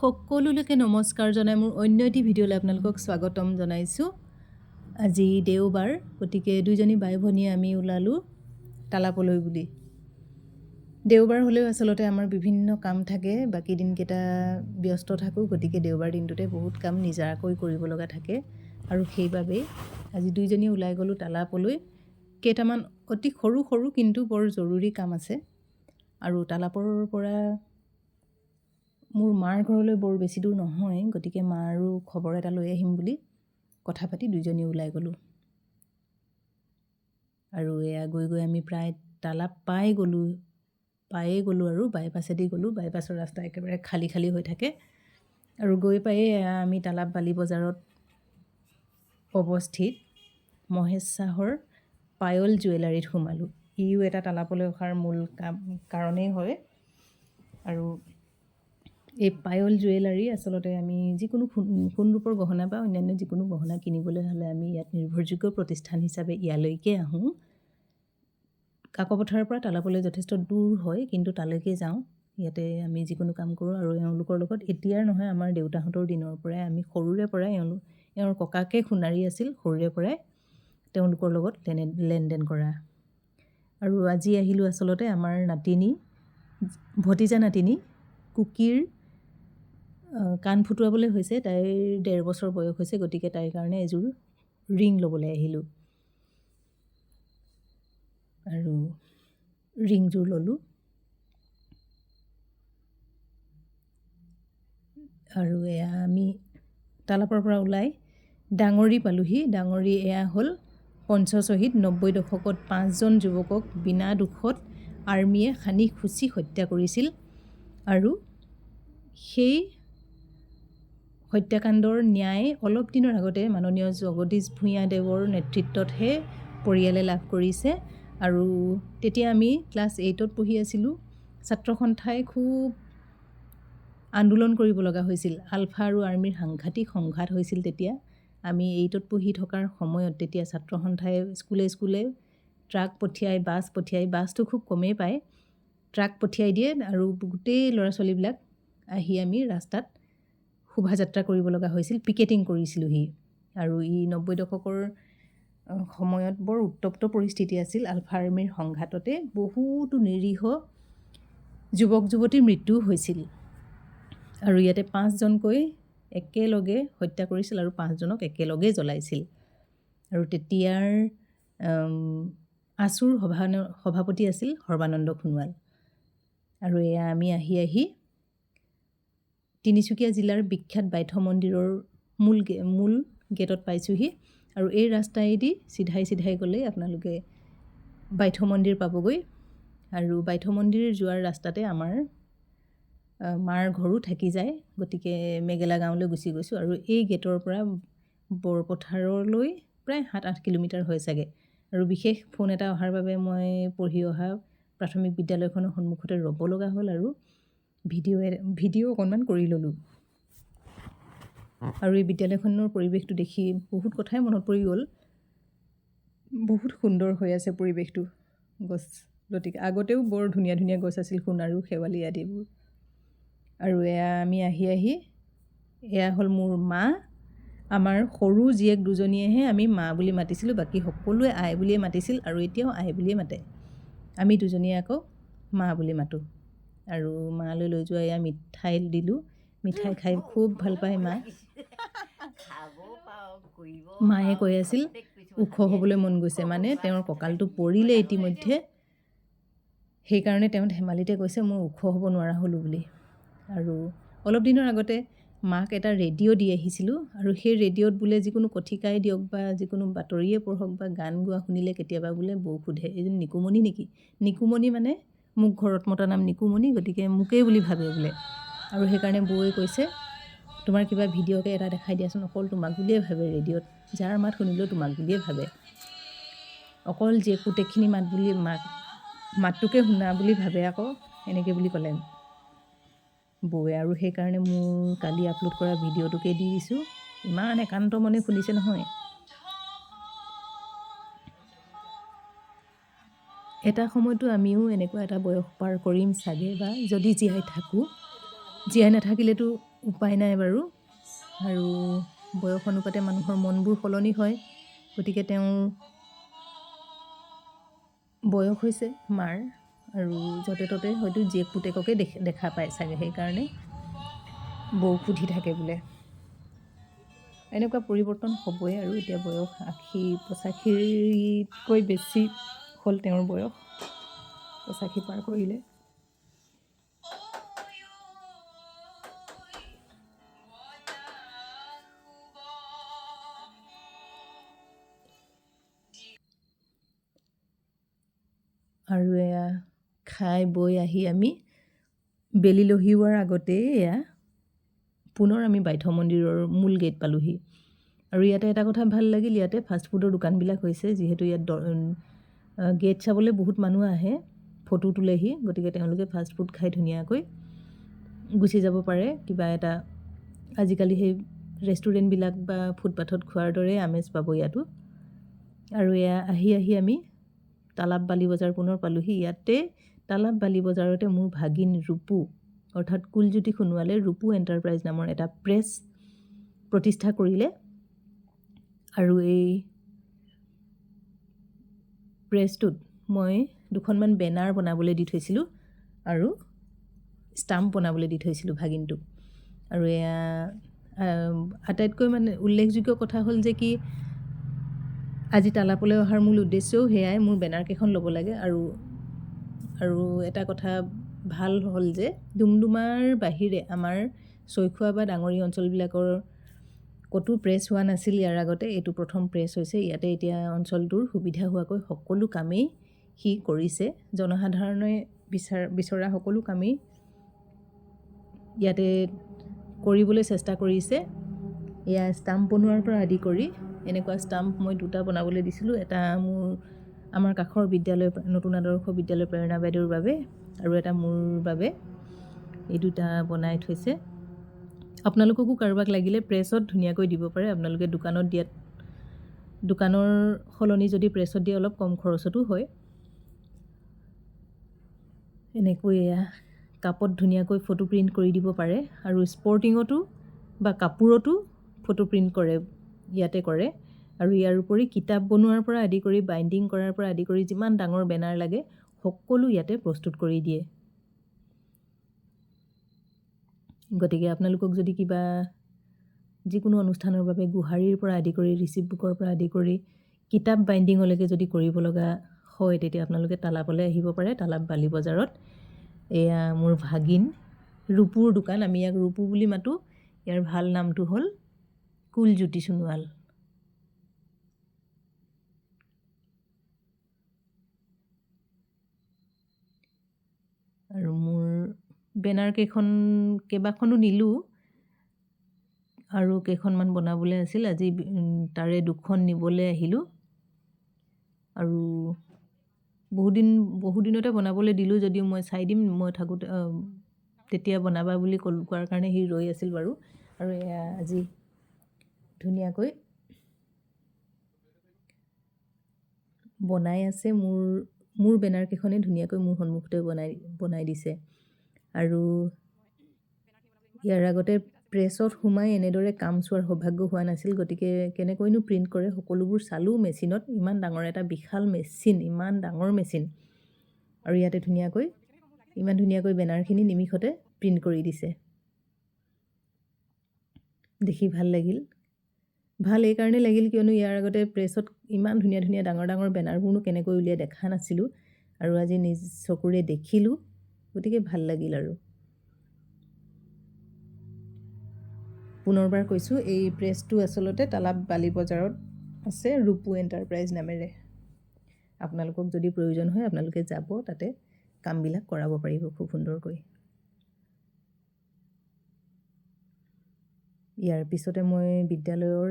সকলোলৈকে নমস্কাৰ জনাই মোৰ অন্য এটি ভিডিঅ'লৈ আপোনালোকক স্বাগতম জনাইছোঁ। আজি দেওবাৰ, গতিকে দুইজনী বাই ভনীয়ে আমি ওলালোঁ তালাপলৈ বুলি। দেওবাৰ হ'লেও আচলতে আমাৰ বিভিন্ন কাম থাকে, বাকী দিনকেইটা ব্যস্ত থাকোঁ, গতিকে দেওবাৰ দিনটোতে বহুত কাম নিজাকৈ কৰিব লগা থাকে আৰু সেইবাবেই আজি দুইজনী ওলাই গ'লোঁ তালাপলৈ। কেইটামান অতি সৰু সৰু কিন্তু বৰ জৰুৰী কাম আছে আৰু তালাপৰ পৰা মোৰ মাৰ ঘৰলৈ বৰ বেছি দূৰ নহয়, গতিকে মাৰো খবৰ এটা লৈ আহিম বুলি কথা পাতি দুইজনী ওলাই গ'লোঁ। আৰু এয়া গৈ গৈ আমি প্ৰায় তালাপ পায়ে গ'লোঁ আৰু বাইপাছেদি গ'লোঁ। বাইপাছৰ ৰাস্তা একেবাৰে খালী খালী হৈ থাকে আৰু গৈ পায়ে আমি তালাপ বালি বজাৰত অৱস্থিত মহেশ শ্বাহৰ পায়ল জুৱেলাৰীত সোমালোঁ। ইও এটা তালাপলৈ অহাৰ মূল কাৰণেই হয়। আৰু এই পায়ল জুৱেলাৰী আচলতে আমি যিকোনো সোণ ৰূপৰ গহনা বা অন্যান্য যিকোনো গহনা কিনিবলৈ হ'লে আমি ইয়াত নিৰ্ভৰযোগ্য প্ৰতিষ্ঠান হিচাপে ইয়ালৈকে আহোঁ। কাকপথাৰৰ পৰা তালাপলৈ যথেষ্ট দূৰ হয়, কিন্তু তালৈকে যাওঁ। ইয়াতে আমি যিকোনো কাম কৰোঁ আৰু এওঁলোকৰ লগত এতিয়াৰ নহয়, আমাৰ দেউতাহঁতৰ দিনৰ পৰাই আমি সৰুৰে পৰাই এওঁৰ ককাকে সোণাৰী আছিল, সৰুৰে পৰাই তেওঁলোকৰ লগত লেনদেন কৰা। আৰু আজি আহিলোঁ আচলতে আমাৰ ভতিজা নাতিনী কুকিৰ কাণ ফুটুৱাবলৈ হৈছে। তাইৰ 1.5 বছৰ বয়স হৈছে, গতিকে তাইৰ কাৰণে এযোৰ ৰিং ল'বলৈ আহিলোঁ আৰু ৰিংযোৰ ল'লোঁ। আৰু এয়া আমি তালাপৰ পৰা ওলাই ডাঙৰি পালোহি। ডাঙৰি এয়া হ'ল পঞ্চশ্বহীদ। 90 দশকত 5জন যুৱকক বিনা দোষত আৰ্মীয়ে সানি খুচি হত্যা কৰিছিল আৰু সেই হত্যাকাণ্ডৰ ন্যায় অলপ দিনৰ আগতে মাননীয় জগদীশ ভূঞা দেৱৰ নেতৃত্বতহে পৰিয়ালে লাভ কৰিছে। আৰু তেতিয়া আমি ক্লাছ 8ত পঢ়ি আছিলোঁ। ছাত্ৰ সন্থাই খুব আন্দোলন কৰিব লগা হৈছিল। আলফা আৰু আৰ্মীৰ সাংঘাতিক সংঘাত হৈছিল তেতিয়া। আমি 8ত পঢ়ি থকাৰ সময়ত তেতিয়া ছাত্ৰ সন্থাই স্কুলে ট্ৰাক পঠিয়াই, বাছ পঠিয়াই, বাছটো খুব কমেই পায়, ট্ৰাক পঠিয়াই দিয়ে আৰু গোটেই ল'ৰা ছোৱালীবিলাক আহি আমি ৰাস্তাত শোভাযাত্ৰা কৰিব লগা হৈছিল, পিকেটিং কৰিছিলোঁহি। আৰু 90 দশকৰ সময়ত বৰ উত্তপ্ত পৰিস্থিতি আছিল। আলফা আৰ্মীৰ সংঘাততে বহুতো নিৰীহ যুৱক যুৱতীৰ মৃত্যু হৈছিল আৰু ইয়াতে 5জনকৈ একেলগে হত্যা কৰিছিল আৰু 5জনক একেলগে জ্বলাইছিল। আৰু তেতিয়াৰ আছুৰ সভাপতি আছিল সৰ্বানন্দ সোণোৱাল। আৰু এয়া আমি আহি তিনিচুকীয়া জিলাৰ বিখ্যাত বাইথ মন্দিৰৰ মূল গেটত পাইছোঁহি। আৰু এই ৰাস্তাইদি চিধাই গ'লেই আপোনালোকে বাইথ মন্দিৰ পাবগৈ। আৰু বাইথ মন্দিৰ যোৱাৰ ৰাস্তাতে আমাৰ মাৰ ঘৰো থাকি যায়, গতিকে মেগেলা গাঁৱলৈ গুচি গৈছোঁ। আৰু এই গেটৰ পৰা বৰপথাৰলৈ প্ৰায় 7-8 কিলোমিটাৰ হয় চাগে। আৰু বিশেষ ফোন এটা অহাৰ বাবে মই পঢ়ি অহা প্ৰাথমিক বিদ্যালয়খনৰ সন্মুখতে ৰ'ব লগা হ'ল আৰু ভিডিঅ' অকণমান কৰি ল'লোঁ। আৰু এই বিদ্যালয়খনৰ পৰিৱেশটো দেখি বহুত কথাই মনত পৰি গ'ল। বহুত সুন্দৰ হৈ আছে পৰিৱেশটো। গছ লতিকা আগতেও বৰ ধুনীয়া ধুনীয়া গছ আছিল, সোণাৰু, শেৱালি আদিবোৰ। আৰু এয়া আমি আহি এয়া হ'ল মোৰ মা। আমাৰ সৰু জীয়েক দুজনীয়েহে আমি মা বুলি মাতিছিলোঁ, বাকী সকলোৱে আই বুলিয়ে মাতিছিল আৰু এতিয়াও আই বুলিয়ে মাতে। আমি দুজনীয়ে আকৌ মা বুলি মাতোঁ। আৰু মালৈ লৈ যোৱা এয়া মিঠাই দিলোঁ। মিঠাই খাই খুব ভাল পায় মা। মায়ে কৈ আছিল ওখ হ'বলৈ মন গৈছে, মানে তেওঁৰ কঁকালটো পৰিলে ইতিমধ্যে, সেইকাৰণে তেওঁ ধেমালিতে কৈছে মোৰ ওখ হ'ব নোৱাৰা হ'লোঁ বুলি। আৰু অলপ দিনৰ আগতে মাক এটা ৰেডিঅ' দি আহিছিলোঁ আৰু সেই ৰেডিঅ'ত বোলে যিকোনো কথিকাই দিয়ক বা যিকোনো বাতৰিয়ে পঢ়ক বা গান গোৱা শুনিলে কেতিয়াবা বোলে বৌ সোধে এইজনী নিকুমণি নেকি? নিকুমণি মানে মোক ঘৰত মতা নাম নিকুমণি, গতিকে মোকেই বুলি ভাবে বোলে। আৰু সেইকাৰণে বৌয়ে কৈছে তোমাৰ কিবা ভিডিঅ'কে এটা দেখাই দিয়াচোন, অকল তোমাক বুলিয়ে ভাবে ৰেডিঅ'ত, যাৰ মাত শুনিলেও তোমাক বুলিয়ে ভাবে, অকল যে পুতেকখিনি মাতটোকে শুনা বুলি ভাবে আকৌ, এনেকৈ বুলি ক'লে বৌয়ে। আৰু সেইকাৰণে মোৰ কালি আপলোড কৰা ভিডিঅ'টোকে দি দিছোঁ। ইমান একান্ত মনে শুনিছে নহয়। এটা সময়তো আমিও এনেকুৱা এটা বয়স পাৰ কৰিম চাগে, বা যদি জীয়াই থাকোঁ। জীয়াই নাথাকিলেতো উপায় নাই বাৰু, আৰু বয়স অনুপাতে মানুহৰ মনবোৰ সলনি হয়। গতিকে তেওঁৰ বয়স হৈছে মাৰ, আৰু য'তে ত'তে হয়তো জীয়েক পুতেককে দেখা পায় চাগে, সেইকাৰণে বৌ সুধি থাকে বোলে। এনেকুৱা পৰিৱৰ্তন হ'বই, আৰু এতিয়া বয়স 85-85কৈ বেছি হ'ল তেওঁৰ বয়স, 85 পাৰ কৰিলে। আৰু এয়া খাই বৈ আহি আমি বেলি লহিওৱাৰ আগতেই এয়া পুনৰ আমি বাইথ মন্দিৰৰ মূল গেট পালোহি। আৰু ইয়াতে এটা কথা ভাল লাগিল, ইয়াতে ফাষ্টফুডৰ দোকানবিলাক হৈছে, যিহেতু ইয়াত গেট চাবলৈ বহুত মানুহ আহে, ফটো তোলেহি, গতিকে তেওঁলোকে ফাষ্টফুড খাই ধুনীয়াকৈ গুচি যাব পাৰে। কিবা এটা আজিকালি সেই ৰেষ্টুৰেণ্টবিলাক বা ফুটপাথত খোৱাৰ দৰে আমেজ পাব ইয়াতো। আৰু এয়া আহি আমি তালাব বালি বজাৰ পুনৰ পালোহি। ইয়াতে তালাব বালি বজাৰতে মোৰ ভাগিন ৰূপু, অৰ্থাৎ কুলজ্যোতি সোণোৱালে ৰূপু এণ্টাৰপ্ৰাইজ নামৰ এটা প্ৰেছ প্ৰতিষ্ঠা কৰিলে। আৰু এই প্ৰেছটোত মই দুখনমান বেনাৰ বনাবলৈ দি থৈছিলোঁ আৰু ষ্টাম্প বনাবলৈ দি থৈছিলোঁ ভাগিনটোক। আৰু এয়া আটাইতকৈ উল্লেখযোগ্য কথা হ'ল যে কি, আজি তালাপলৈ অহাৰ মূল উদ্দেশ্যও সেয়াই, মোৰ বেনাৰকেইখন ল'ব লাগে। আৰু এটা কথা ভাল হ'ল যে ডুমডুমাৰ বাহিৰে আমাৰ চৈখোৱা বা ডাঙৰি অঞ্চলবিলাকৰ ক'তো প্ৰেছ হোৱা নাছিল ইয়াৰ আগতে, এইটো প্ৰথম প্ৰেছ হৈছে। ইয়াতে এতিয়া অঞ্চলটোৰ সুবিধা হোৱাকৈ সকলো কামেই সি কৰিছে, জনসাধাৰণে বিচৰা সকলো কামেই ইয়াতে কৰিবলৈ চেষ্টা কৰিছে। এয়া ষ্টাম্প বনোৱাৰ পৰা আদি কৰি, এনেকুৱা ষ্টাম্প মই 2টা বনাবলৈ দিছিলোঁ, এটা আমাৰ কাষৰ বিদ্যালয় নতুন আদৰ্শ বিদ্যালয় প্ৰেৰণা বাইদেউৰ বাবে, আৰু এটা মোৰ বাবে। এই 2টা বনাই থৈছে। আপোনালোককো কাৰোবাক লাগিলে প্ৰেছত ধুনীয়াকৈ দিব পাৰে। আপোনালোকে দোকানৰ সলনি যদি প্ৰেছত দিয়ে অলপ কম খৰচতো হয়। এনেকৈ এয়া কাপত ধুনীয়াকৈ ফটো প্ৰিণ্ট কৰি দিব পাৰে, আৰু স্পৰ্টিঙতো বা কাপোৰতো ফটো প্ৰিণ্ট ইয়াতে কৰে। আৰু ইয়াৰ উপৰি কিতাপ বনোৱাৰ পৰা আদি কৰি, বাইণ্ডিং কৰাৰ পৰা আদি কৰি, যিমান ডাঙৰ বেনাৰ লাগে সকলো ইয়াতে প্ৰস্তুত কৰি দিয়ে। গতিকে আপোনালোকক যদি কিবা যিকোনো অনুষ্ঠানৰ বাবে গোহাৰীৰ পৰা আদি কৰি, ৰিচিপ্ট বুকৰ পৰা আদি কৰি, কিতাপ বাইণ্ডিঙলৈকে যদি কৰিব লগা হয়, তেতিয়া আপোনালোকে তালাবলৈ আহিব পাৰে, তালাব বালি বজাৰত। এয়া মোৰ ভাগিন ৰূপুৰ দোকান, আমি ইয়াক ৰূপু বুলি মাতোঁ। ইয়াৰ ভাল নামটো হ'ল কুলজ্যোতি সোণোৱাল। আৰু মোৰ বেনাৰ কেইবাখনো নিলোঁ, আৰু কেইখনমান বনাবলৈ আছিল। আজি তাৰে 2খন নিবলৈ আহিলোঁ। আৰু বহুদিনতে বনাবলৈ দিলোঁ যদিও মই চাই দিম, মই থাকোঁতে তেতিয়া বনাবা বুলি কোৱাৰ কাৰণে সি ৰৈ আছিল বাৰু। আৰু এয়া আজি ধুনীয়াকৈ বনাই আছে। মোৰ বেনাৰকেইখনে ধুনীয়াকৈ মোৰ সন্মুখতে বনাই দিছে। আৰু ইয়াৰ আগতে প্ৰেছত সোমাই এনেদৰে কাম চোৱাৰ সৌভাগ্য হোৱা নাছিল, গতিকে কেনেকৈনো প্ৰিণ্ট কৰে সকলোবোৰ চালোঁ মেচিনত। ইমান ডাঙৰ এটা বিশাল মেচিন, ইমান ডাঙৰ মেচিন, আৰু ইয়াতে ইমান ধুনীয়াকৈ বেনাৰখিনি নিমিষতে প্ৰিণ্ট কৰি দিছে। দেখি ভাল লাগিল। ভাল এইকাৰণে লাগিল কিয়নো ইয়াৰ আগতে প্ৰেছত ইমান ধুনীয়া ধুনীয়া ডাঙৰ ডাঙৰ বেনাৰবোৰনো কেনেকৈ উলিয়াই দেখা নাছিলোঁ, আৰু আজি নিজ চকুৰে দেখিলোঁ, গতিকে ভাল লাগিল। আৰু পুনৰবাৰ কৈছোঁ, এই প্ৰেছটো আচলতে তালাব বালি বজাৰত আছে, ৰূপু এণ্টাৰপ্ৰাইজ নামেৰে। আপোনালোকক যদি প্ৰয়োজন হয় আপোনালোকে যাব, তাতে কামবিলাক কৰাব পাৰিব খুব সুন্দৰকৈ। ইয়াৰ পিছতে মই বিদ্যালয়ৰ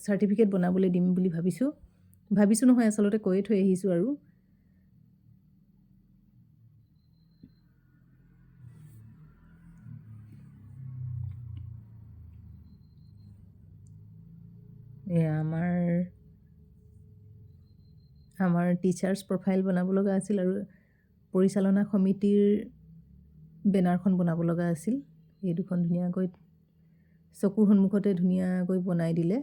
চাৰ্টিফিকেট বনাবলৈ দিম বুলি ভাবিছোঁ নহয়, আচলতে কৈয়ে থৈ আহিছোঁ। আৰু আমাৰ আমাৰ টিচাৰ্ছ প্ৰফাইল বনাব লগা আছিল আৰু পৰিচালনা সমিতিৰ বেনাৰখন বনাব লগা আছিল। এই দুখন ধুনীয়াকৈ চকুৰ সন্মুখতে ধুনীয়াকৈ বনাই দিলে।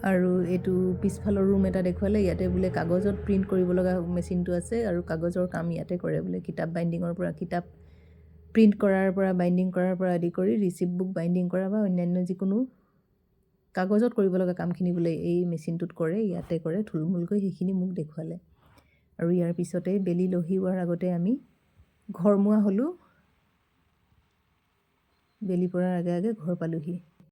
আৰু এইটো পিছফালৰ ৰুম এটা দেখুৱালে। ইয়াতে বোলে কাগজত প্ৰিণ্ট কৰিব লগা মেচিনটো আছে আৰু কাগজৰ কাম ইয়াতে কৰে বোলে। কিতাপ বাইণ্ডিঙৰ পৰা, কিতাপ প্ৰিণ্ট কৰাৰ পৰা, বাইণ্ডিং কৰাৰ পৰা আদি কৰি ৰিচিপ্ট বুক বাইণ্ডিং কৰা বা অন্যান্য যিকোনো কাগজত কৰিব লগা কামখিনি বোলে এই মেচিনটোত কৰে, ইয়াতে কৰে থুলমূলকৈ। সেইখিনি মোক দেখুৱালে। আৰু ইয়াৰ পিছতে বেলি লহিওৱাৰ আগতে আমি ঘৰমুৱা হ'লোঁ। বেলি পৰাৰ আগে আগে ঘৰ পালোহি।